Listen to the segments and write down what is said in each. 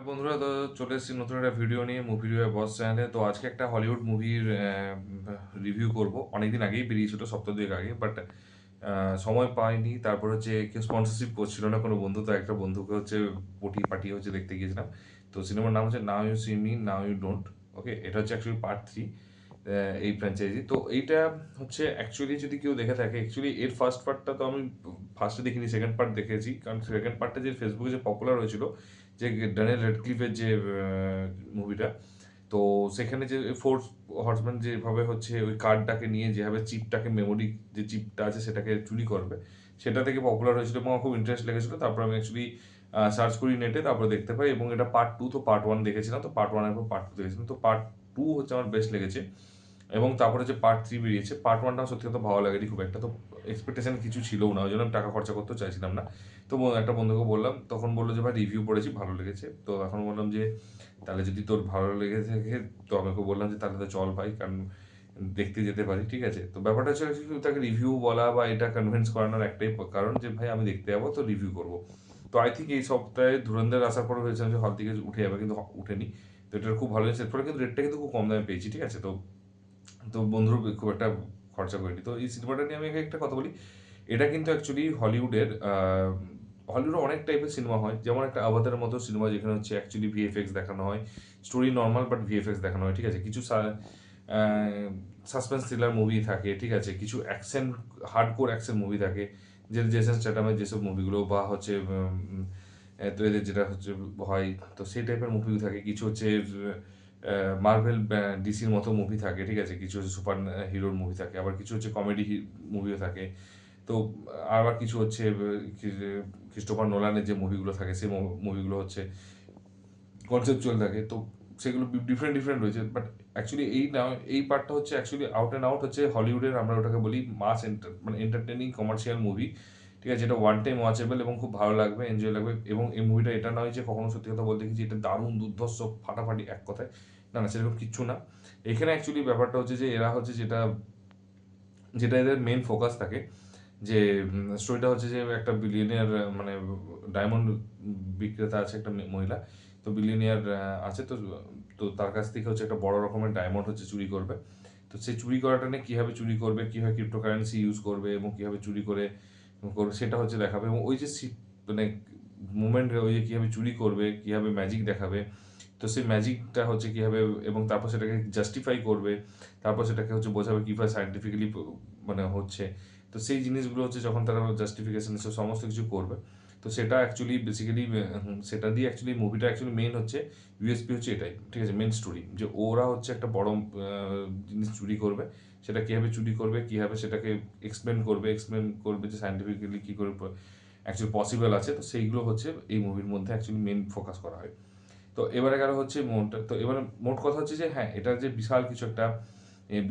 বন্ধুরা, তো চলে এসেছি নতুন একটা ভিডিও নিয়ে মুভি রিভিউ বস চ্যানেলে। তো আজকে একটা হলিউড মুভির রিভিউ করব। অনেকদিন আগেই বেরিয়েছিল, সপ্তাহ দুয়েক আগে, বাট সময় পাইনি। তারপর হচ্ছে কেউ স্পন্সরশিপ করছিল না কোনো বন্ধু, তো একটা বন্ধুকে হচ্ছে পাঠিয়ে হচ্ছে দেখতে গিয়েছিলাম। তো সিনেমার নাম হচ্ছে now you see me now you don't. Okay, এটা হচ্ছে অ্যাকচুয়ালি পার্ট 3 এই ফ্র্যাঞ্চাইজি। তো এইটা হচ্ছে অ্যাকচুয়ালি যদি কেউ দেখে থাকে, অ্যাকচুয়ালি এর ফার্স্ট পার্টটা তো আমি ফার্স্টে দেখিনি, সেকেন্ড পার্ট দেখেছি। কারণ সেকেন্ড পার্টটা যে ফেসবুকে যে পপুলার হয়েছিল, যে ড্যানিয়েল রেডক্লিফের যে মুভিটা, তো সেখানে যে ফোর্স হর্সম্যান যেভাবে হচ্ছে ওই কার্ডটাকে নিয়ে যেভাবে চিপটাকে, মেমোরি যে চিপটা আছে সেটাকে চুরি করবে, সেটা থেকে পপুলার হয়েছিল এবং আমার খুব ইন্টারেস্ট লেগেছিলো। তারপর আমি অ্যাকচুয়ালি সার্চ করি নেটে, তারপর দেখতে পাই এবং এটা পার্ট 2। তো পার্ট 1 দেখেছিলাম, তো পার্ট 1 এর পর পার্ট 2 দেখেছিলাম। তো পার্ট 2 হচ্ছে আমার বেস্ট লেগেছে এবং তারপরে যে পার্ট 3 বেরিয়েছে। পার্ট 1টা সত্যি কথা ভালো লাগেনি খুব একটা, তো এক্সপেকটেশন কিছু ছিলও না, ওই জন্য আমি টাকা খরচা করতেও চাইছিলাম না। তো একটা বন্ধুকে বললাম, তখন বললো যে ভাই রিভিউ পড়েছি, ভালো লেগেছে। তো এখন বললাম যে তাহলে যদি তোর ভালো লেগে থাকে, তো আমাকে বললাম যে তাহলে তো চল ভাই, কারণ দেখতে যেতে পারি, ঠিক আছে। তো ব্যাপারটা হচ্ছে actually তাকে রিভিউ বলা বা এটা কনভিন্স করানোর একটাই কারণ যে ভাই আমি দেখতে যাবো, তো রিভিউ করবো। তো আই থিঙ্ক এই সপ্তাহে ধুরন্ধর আসার পরে ভেবেছিলাম যে হল থেকে উঠে যাবে, কিন্তু উঠেনি। তো এটার খুব ভালো হয়েছে, এর ফলে কিন্তু রেটটা কিন্তু খুব কম দামে পেয়েছি, ঠিক আছে। তো তো বন্ধুর খুব একটা খরচা করিনি। তো এই সিনেমাটা নিয়ে আমি একটা কথা বলি। এটা কিন্তু অ্যাকচুয়ালি হলিউডে অনেক টাইপের সিনেমা হয়, যেমন একটা আভাতারের মতো সিনেমা, যেখানে হচ্ছে অ্যাকচুয়ালি ভিএফএক্স দেখানো হয়, স্টোরি নর্মাল বাট ভিএফএক্স দেখানো হয়, ঠিক আছে। কিছু সাসপেন্স থ্রিলার মুভি থাকে, ঠিক আছে। কিছু অ্যাকশন, হার্ডকোর অ্যাকশন মুভি থাকে, যে জেসন স্ট্যাথামের যেসব মুভিগুলো, বা হচ্ছে তো এদের যেটা হচ্ছে হয়, তো সেই টাইপের মুভি থাকে। কিছু হচ্ছে মার্ভেল ডিসির মতো মুভি থাকে, ঠিক আছে। কিছু হচ্ছে সুপার হিরোর মুভি থাকে, আবার কিছু হচ্ছে কমেডি মুভিও থাকে। তো আবার কিছু হচ্ছে ক্রিস্টোফার নোলানের যে মুভিগুলো থাকে, সেই মুভিগুলো হচ্ছে কনসেপচুয়াল থাকে। তো সেগুলো ডিফারেন্ট ডিফারেন্ট রয়েছে, বাট অ্যাকচুয়ালি এই পার্টটা হচ্ছে অ্যাকচুয়ালি আউট অ্যান্ড আউট হচ্ছে হলিউডের, আমরা ওটাকে বলি মাস মানে এন্টারটেনিং কমার্শিয়াল মুভি, ঠিক আছে। যেটা ওয়ান টাইম ওয়াচেবল এবং খুব ভালো লাগবে, এনজয় লাগবে। এবং এই মুভিটা এটা নয় যে কখনো, সত্যি কথা বলতে কি, যে এটা দারুণ দুর্ধর্ষ ফাটাফাটি এক কথায়, না না, সেরকম কিচ্ছু না। এখানে অ্যাকচুয়ালি ব্যাপারটা হচ্ছে যে এরা হচ্ছে যেটা যেটা এদের মেন ফোকাস থাকে, যে স্টোরিটা হচ্ছে যে একটা বিলিয়নিয়ার, মানে ডায়মন্ড বিক্রেতা আছে একটা মহিলা। তো বিলিয়নিয়ার আছে, তো তো তার কাছ থেকে হচ্ছে একটা বড় রকমের ডায়মন্ড হচ্ছে চুরি করবে। তো সেই চুরি করাটা নিয়ে কীভাবে চুরি করবে, কীভাবে ক্রিপ্টোকারেন্সি ইউজ করবে এবং কীভাবে চুরি করে করবে, সেটা হচ্ছে দেখাবে। এবং ওই যে মানে মুভমেন্ট, ওই যে কীভাবে চুরি করবে, কীভাবে ম্যাজিক দেখাবে, তো সেই ম্যাজিকটা হচ্ছে কীভাবে, এবং তারপর সেটাকে জাস্টিফাই করবে, তারপর সেটাকে হচ্ছে বোঝাবে কীভাবে সায়েন্টিফিক্যালি মানে হচ্ছে। তো সেই জিনিসগুলো হচ্ছে যখন তারা জাস্টিফিকেশন সমস্ত কিছু করবে, তো সেটা অ্যাকচুয়ালি বেসিক্যালি সেটা দিয়ে অ্যাকচুয়ালি মুভিটা অ্যাকচুয়ালি মেন হচ্ছে ইউএসপি হচ্ছে এটাই, ঠিক আছে। মেন স্টোরি যে ওরা হচ্ছে একটা বড় জিনিস চুরি করবে, সেটা কীভাবে চুরি করবে, কীভাবে সেটাকে এক্সপ্লেন করবে যে সায়েন্টিফিক্যালি কী করে অ্যাকচুয়ালি পসিবল আছে। তো সেইগুলো হচ্ছে এই মুভির মধ্যে অ্যাকচুয়ালি মেন ফোকাস করা হয়। তো এবারে গেল হচ্ছে তো এবারে মোট কথা হচ্ছে যে হ্যাঁ, এটা যে বিশাল কিছু একটা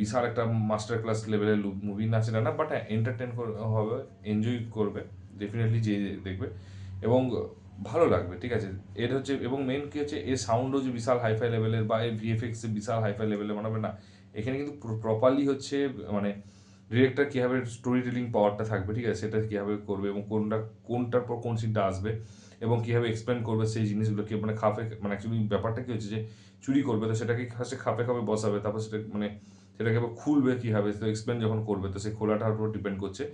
বিশাল একটা মাস্টার ক্লাস লেভেলের মুভি না, সেটা না, বাট হ্যাঁ এন্টারটেন হবে, এনজয় করবে ডেফিনেটলি যে দেখবে, এবং ভালো লাগবে, ঠিক আছে। এর হচ্ছে, এবং মেন কি হচ্ছে, এর সাউন্ডও যে বিশাল হাইফাই লেভেলের, বা এর ভিএফএক্স বিশাল হাইফাই লেভেলের বানাবে না। এখানে কিন্তু প্রপারলি হচ্ছে, মানে ডিরেক্টর কীভাবে স্টোরি টেলিং পাওয়ারটা থাকবে, ঠিক আছে, সেটা কীভাবে করবে, এবং কোনটার পর কোন সিনটা আসবে, এবং কীভাবে এক্সপ্লেন করবে সেই জিনিসগুলোকে, মানে মানে অ্যাকচুয়ালি ব্যাপারটা কী হচ্ছে যে চুরি করবে, তো সেটাকে ফার্স্টে খাপে খাপে বসাবে, তারপর সেটা মানে সেটাকে আবার খুলবে কীভাবে, তো এক্সপ্লেন যখন করবে, তো সেই খোলাটার উপর ডিপেন্ড করছে।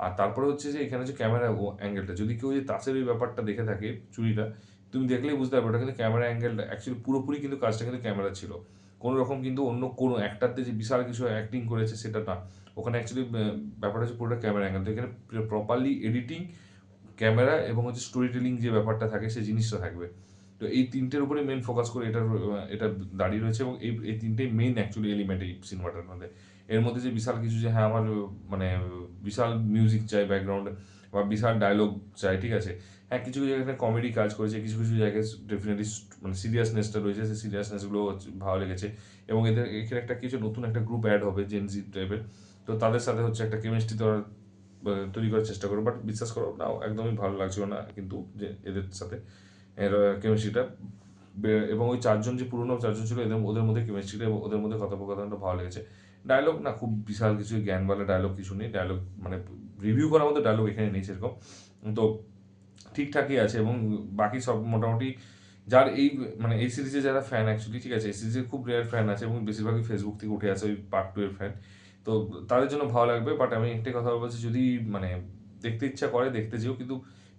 আর তারপরে হচ্ছে যে এখানে যে ক্যামেরা অ্যাঙ্গেলটা, যদি কেউ যে তাসের ওই ব্যাপারটা দেখে থাকে চুরিটা, তুমি দেখলেই বুঝতে পারবে ওটা কিন্তু ক্যামেরা অ্যাঙ্গেলটা অ্যাকচুয়ালি পুরোপুরি কিন্তু কাজটা কিন্তু ক্যামেরা ছিল। কোনো রকম কিন্তু অন্য কোনো একটাতে যে বিশাল কিছু অ্যাক্টিং করেছে সেটা না, ওখানে অ্যাকচুয়ালি ব্যাপারটা হচ্ছে পুরোটা ক্যামেরা অ্যাঙ্গেল। তো এখানে প্রপারলি এডিটিং, ক্যামেরা এবং হচ্ছে স্টোরি টেলিং যে ব্যাপারটা থাকে, সেই জিনিসটা থাকবে। তো এই তিনটের উপরে মেন ফোকাস করে এটা দাঁড়িয়ে রয়েছে, এবং এই তিনটেই মেন অ্যাকচুয়ালি এলিমেন্ট এই সিনেমাটার মধ্যে। এর মধ্যে যে বিশাল কিছু, যে হ্যাঁ আমার মানে বিশাল মিউজিক চাই ব্যাকগ্রাউন্ডে, বা বিশাল ডায়লগ চাই, ঠিক আছে। হ্যাঁ, কিছু কিছু জায়গায় কমেডি কাজ করেছে, কিছু কিছু জায়গায় ডেফিনেটলি মানে সিরিয়াসনেসটা রয়েছে, সেই সিরিয়াসনেসগুলো ভালো লেগেছে। এবং এখানে একটা কিছু নতুন একটা গ্রুপ অ্যাড হবে, জেনজি টাইপের। তো তাদের সাথে হচ্ছে একটা কেমিস্ট্রি তৈরি করার চেষ্টা করো, বাট বিশ্বাস করো না, একদমই ভালো লাগছিল না কিন্তু, যে এদের সাথে এর কেমিস্ট্রিটা। এবং ওই চারজন যে পুরনো চারজন ছিল, ওদের মধ্যে কেমিস্ট্রিটা এবং ওদের মধ্যে কথোপকথনটা ভালো লেগেছে। ডায়লগ না খুব বিশাল কিছু জ্ঞানওয়ালা ডায়লগ কিছু নেই, ডায়লগ মানে রিভিউ করার মতো ডায়লগ এখানে নেই সেরকম। তো ঠিকঠাকই আছে, এবং বাকি সব মোটামুটি যার এই মানে এই সিরিজে যারা ফ্যান অ্যাকচুয়ালি, ঠিক আছে, এই সিরিজের খুব রেয়ার ফ্যান আছে এবং বেশিরভাগই ফেসবুক থেকে উঠে আসে ওই পার্ট 2 এর ফ্যান। তো তাদের জন্য ভালো লাগবে, বাট আমি একটাই কথা বলছি, যদি মানে দেখতে ইচ্ছা করে দেখতে যেও, কিন্তু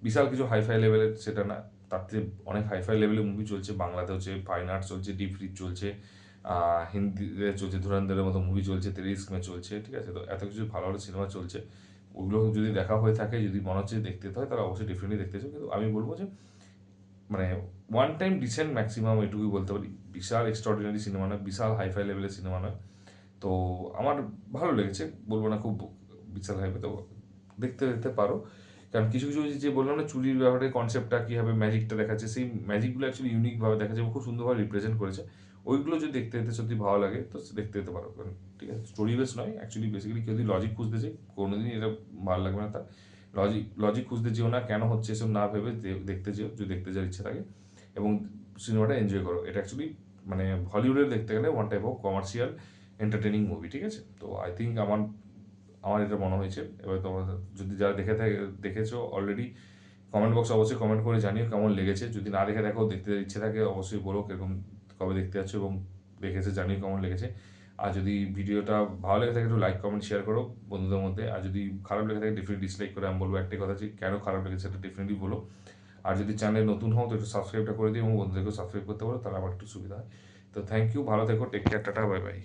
বিশাল কিছু হাইফাই লেভেলের সেটা না। তার থেকে অনেক হাইফাই লেভেলের মুভি চলছে, বাংলাতে হচ্ছে ফাইন আর্টস চলছে, ডিপ ফ্রিজ চলছে, হিন্দিতে চলছে ধুরন্ধরের মতো মুভি চলছে, তেরে ইস্ক মে চলছে, ঠিক আছে, তো এত কিছু ভালো ভালো সিনেমা চলছে। ওগুলো যদি দেখা হয়ে থাকে, যদি মনে হচ্ছে দেখতে হয়, তাহলে অবশ্যই ডেফিনেটলি দেখতে চাও। কিন্তু আমি বলবো যে মানে ওয়ান টাইম ডিসেন্ট ম্যাক্সিমাম, এটুকুই বলতে পারি। বিশাল এক্সট্রাঅর্ডিনারি সিনেমা নয়, বিশাল হাইফাই লেভেলের সিনেমা নয়। তো আমার ভালো লেগেছে, বলবো না খুব বিশাল হাইফাই, তো দেখতে দেখতে পারো। কারণ কিছু কিছু যে বললাম না, চুরির ব্যাপারে কনসেপ্টটা কীভাবে ম্যাজিকটা দেখাচ্ছে, সেই ম্যাজিকগুলো অ্যাকচুয়ালি ইউনিকভাবে দেখাচ্ছে এবং খুব সুন্দরভাবে রিপ্রেজেন্ট করেছে। ওইগুলো যদি দেখতে দেখতে সত্যি ভালো লাগে তো দেখতে যেতে পারো। কারণ ঠিক আছে, স্টোরি বেস নয় অ্যাকচুয়ালি, বেসিক্যালি কেউ যদি লজিক খুঁজতে চাই, কোনোদিনই এটা ভালো লাগবে না তার। লজিক লজিক খুঁজতে যেও না, কেন হচ্ছে এসব না ভেবে দেখতে যেও, যদি দেখতে যাওয়ার ইচ্ছা থাকে, এবং সিনেমাটা এনজয় করো। এটা অ্যাকচুয়ালি মানে হলিউডের দেখতে গেলে one type of commercial entertaining movie, ঠিক আছে। তো আই থিঙ্ক আমার আমার এটা মনে হয়েছে। এবার তোমার যদি যারা দেখেছো অলরেডি, কমেন্ট বক্সে অবশ্যই কমেন্ট করে জানিও কেমন লেগেছে। যদি না দেখে দেখো, দেখতে ইচ্ছে থাকে, অবশ্যই বলো কিরকম, কবে দেখতে যাচ্ছ, এবং দেখেছে জানিও কেমন লেগেছে। আর যদি ভিডিওটা ভালো লেগে থাকে, একটু লাইক কমেন্ট শেয়ার করো বন্ধুদের মধ্যে। আর যদি খারাপ লেগে থাকে, ডেফিনেটলি ডিসলাইক করে। আমি বলবো একটাই কথা, যে কেন খারাপ লেগেছে সেটা ডেফিনেটলি বলো। আর যদি চ্যানেলে নতুন হও তো একটু সাবস্ক্রাইবটা করে দিও এবং বন্ধুদেরকেও সাবস্ক্রাইব করতে পারো, তাহলে আমার একটু সুবিধা হয়। তো থ্যাংক ইউ, ভালো থেকো, take care, tata, bye by.